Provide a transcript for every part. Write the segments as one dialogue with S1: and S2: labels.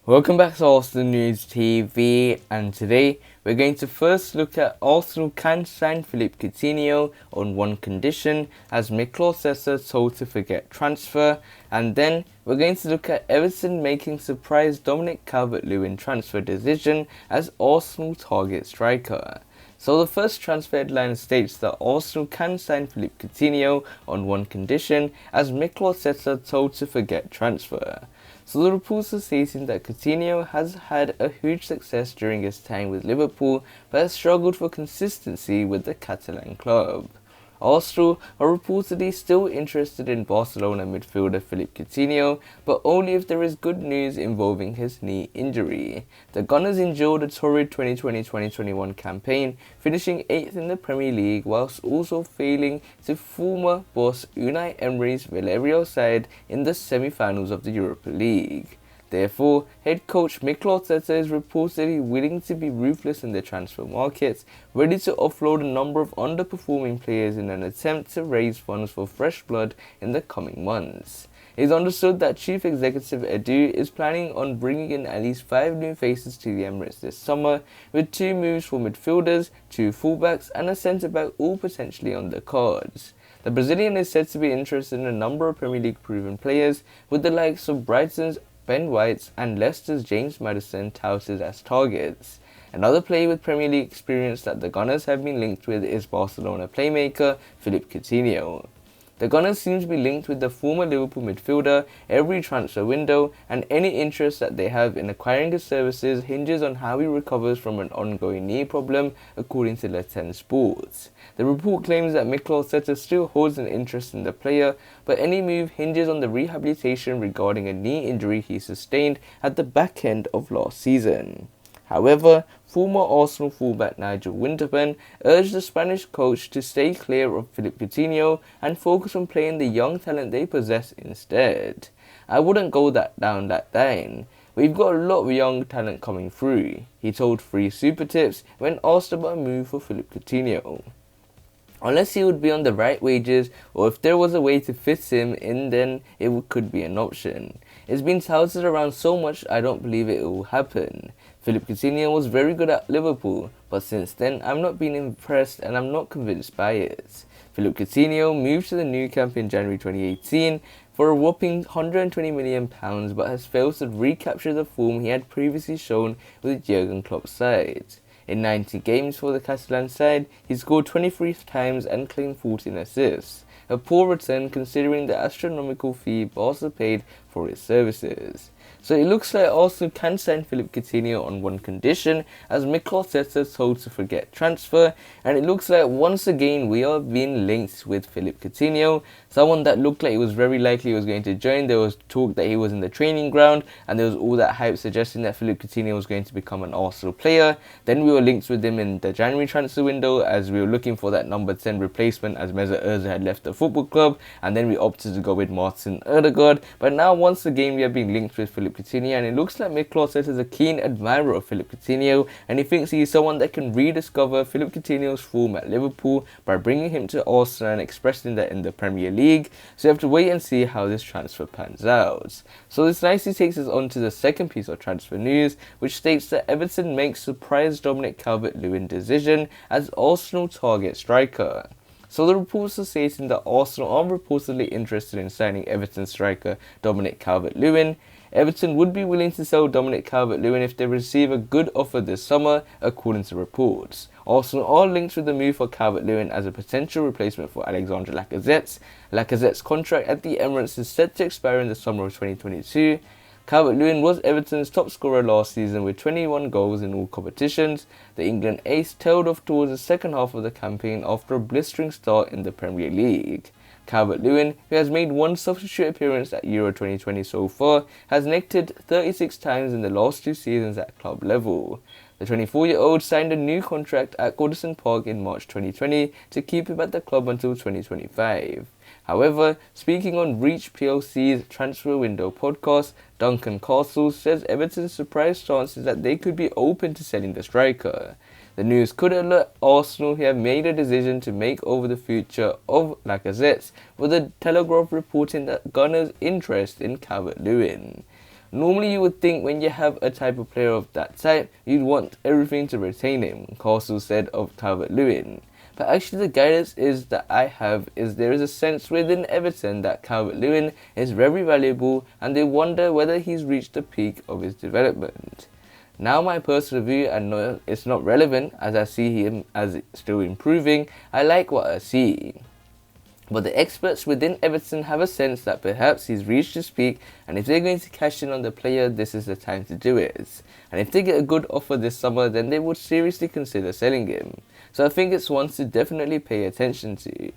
S1: Welcome back to Arsenal News TV, and today we're going to first look at Arsenal can sign Philippe Coutinho on one condition as Mikel Arteta told to forget transfer, and then we're going to look at Everton making surprise Dominic Calvert-Lewin transfer decision as Arsenal target striker. So the first transfer headline states that Arsenal can sign Philippe Coutinho on one condition as Mikel Arteta told to forget transfer. So the reports are stating that Coutinho has had a huge success during his time with Liverpool but has struggled for consistency with the Catalan club. Arsenal are reportedly still interested in Barcelona midfielder Philippe Coutinho, but only if there is good news involving his knee injury. The Gunners endured a torrid 2020-2021 campaign, finishing 8th in the Premier League whilst also failing to former boss Unai Emery's Villarreal side in the semi-finals of the Europa League. Therefore, head coach Mikel Arteta is reportedly willing to be ruthless in the transfer market, ready to offload a number of underperforming players in an attempt to raise funds for fresh blood in the coming months. It is understood that Chief Executive Edu is planning on bringing in at least 5 new faces to the Emirates this summer, with 2 moves for midfielders, 2 fullbacks and a centre-back all potentially on the cards. The Brazilian is said to be interested in a number of Premier League proven players, with the likes of Brighton's Ben White and Leicester's James Maddison touted as targets. Another player with Premier League experience that the Gunners have been linked with is Barcelona playmaker Philippe Coutinho. The Gunners seem to be linked with the former Liverpool midfielder every transfer window, and any interest that they have in acquiring his services hinges on how he recovers from an ongoing knee problem, according to Le 10 Sports. The report claims that Mikel Arteta still holds an interest in the player, but any move hinges on the rehabilitation regarding a knee injury he sustained at the back end of last season. However, former Arsenal fullback Nigel Winterburn urged the Spanish coach to stay clear of Philippe Coutinho and focus on playing the young talent they possess instead. "I wouldn't go down that lane. We've got a lot of young talent coming through," he told Free Super Tips when asked about a move for Philippe Coutinho. Unless he would be on the right wages or if there was a way to fit him in, then it could be an option. It's been touted around so much I don't believe it will happen. Philippe Coutinho was very good at Liverpool, but since then I'm not been impressed and I'm not convinced by it. Philippe Coutinho moved to the Nou Camp in January 2018 for a whopping £120 million but has failed to recapture the form he had previously shown with Jurgen Klopp's side. In 90 games for the Catalan side, he scored 23 times and claimed 14 assists, a poor return considering the astronomical fee Barca paid for his services. So it looks like Arsenal can sign Philippe Coutinho on one condition, as Mikel Arteta told to forget transfer, and it looks like once again we are being linked with Philippe Coutinho, someone that looked like it was very likely he was going to join. There was talk that he was in the training ground, and there was all that hype suggesting that Philippe Coutinho was going to become an Arsenal player. Then we were linked with him in the January transfer window as we were looking for that number 10 replacement as Mesut Ozil had left the football club, and then we opted to go with Martin Ødegaard. But now once again we are being linked with Philippe Coutinho, and it looks like Mikel Arteta is a keen admirer of Philippe Coutinho, and he thinks he is someone that can rediscover Philippe Coutinho's form at Liverpool by bringing him to Arsenal and expressing that in the Premier League. So you have to wait and see how this transfer pans out. So this nicely takes us on to the second piece of transfer news, which states that Everton makes surprise Dominic Calvert-Lewin decision as Arsenal target striker. So the reports are stating that Arsenal are reportedly interested in signing Everton striker Dominic Calvert-Lewin. Everton would be willing to sell Dominic Calvert-Lewin if they receive a good offer this summer, according to reports. Arsenal are linked with the move for Calvert-Lewin as a potential replacement for Alexandre Lacazette. Lacazette's contract at the Emirates is set to expire in the summer of 2022. Calvert-Lewin was Everton's top scorer last season with 21 goals in all competitions. The England ace tailed off towards the second half of the campaign after a blistering start in the Premier League. Calvert-Lewin, who has made 1 substitute appearance at Euro 2020 so far, has netted 36 times in the last 2 seasons at club level. The 24-year-old signed a new contract at Goodison Park in March 2020 to keep him at the club until 2025. However, speaking on Reach PLC's Transfer Window podcast, Duncan Castle says Everton's surprise stance is that they could be open to selling the striker. The news could alert Arsenal, who have made a decision to make over the future of Lacazette, with the Telegraph reporting that Gunners' interest in Calvert-Lewin. Normally you would think when you have a type of player of that type, you'd want everything to retain him, Castle said of Calvert-Lewin. But actually the guidance that I have is there is a sense within Everton that Calvert-Lewin is very valuable and they wonder whether he's reached the peak of his development. Now my personal view, and no, it's not relevant as I see him as still improving, I like what I see. But the experts within Everton have a sense that perhaps he's reached his peak, and if they're going to cash in on the player, this is the time to do it. And if they get a good offer this summer, then they would seriously consider selling him. So I think it's one to definitely pay attention to.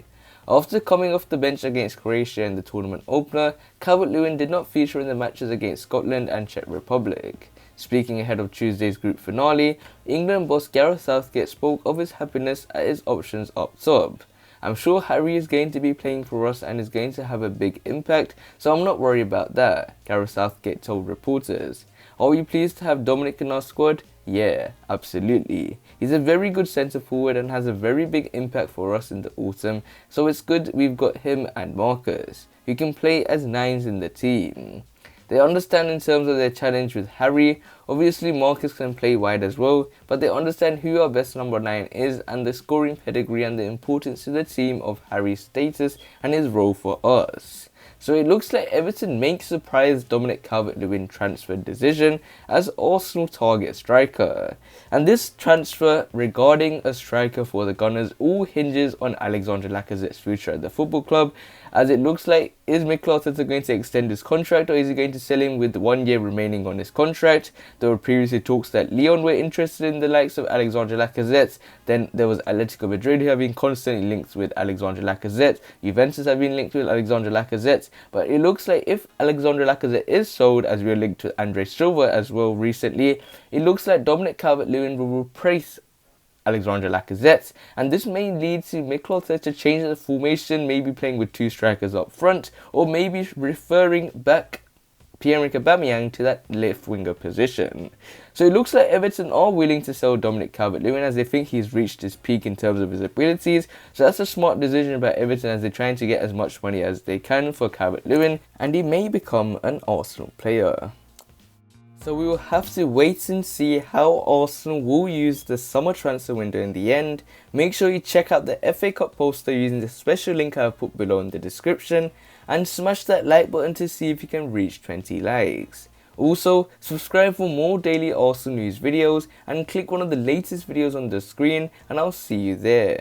S1: After coming off the bench against Croatia in the tournament opener, Calvert-Lewin did not feature in the matches against Scotland and Czech Republic. Speaking ahead of Tuesday's group finale, England boss Gareth Southgate spoke of his happiness at his options up top. I'm sure Harry is going to be playing for us and is going to have a big impact, so I'm not worried about that, Gareth Southgate told reporters. Are we pleased to have Dominic in our squad? Yeah, absolutely. He's a very good centre forward and has a very big impact for us in the autumn, so it's good we've got him and Marcus, who can play as nines in the team. They understand in terms of their challenge with Harry. Obviously Marcus can play wide as well, but they understand who our best number 9 is and the scoring pedigree and the importance to the team of Harry's status and his role for us. So it looks like Everton make surprise Dominic Calvert-Lewin transfer decision as Arsenal target striker. And this transfer regarding a striker for the Gunners all hinges on Alexandre Lacazette's future at the football club, as it looks like, is Mikel Arteta going to extend his contract or is he going to sell him with 1 year remaining on his contract? There were previously talks that Lyon were interested in the likes of Alexandre Lacazette, then there was Atletico Madrid who have been constantly linked with Alexandre Lacazette, Juventus have been linked with Alexandre Lacazette, but it looks like if Alexandre Lacazette is sold, as we are linked to Andre Silva as well recently, it looks like Dominic Calvert-Lewin will replace Alexandre Lacazette, and this may lead to Mikel Arteta to change the formation, maybe playing with 2 strikers up front, or maybe referring back Pierre-Emerick Aubameyang to that left winger position. So it looks like Everton are willing to sell Dominic Calvert-Lewin as they think he's reached his peak in terms of his abilities, so that's a smart decision by Everton as they're trying to get as much money as they can for Calvert-Lewin, and he may become an Arsenal player. So we will have to wait and see how Arsenal will use the summer transfer window in the end. Make sure you check out the FA Cup poster using the special link I have put below in the description, and smash that like button to see if you can reach 20 likes. Also, subscribe for more daily Arsenal news videos and click one of the latest videos on the screen, and I'll see you there.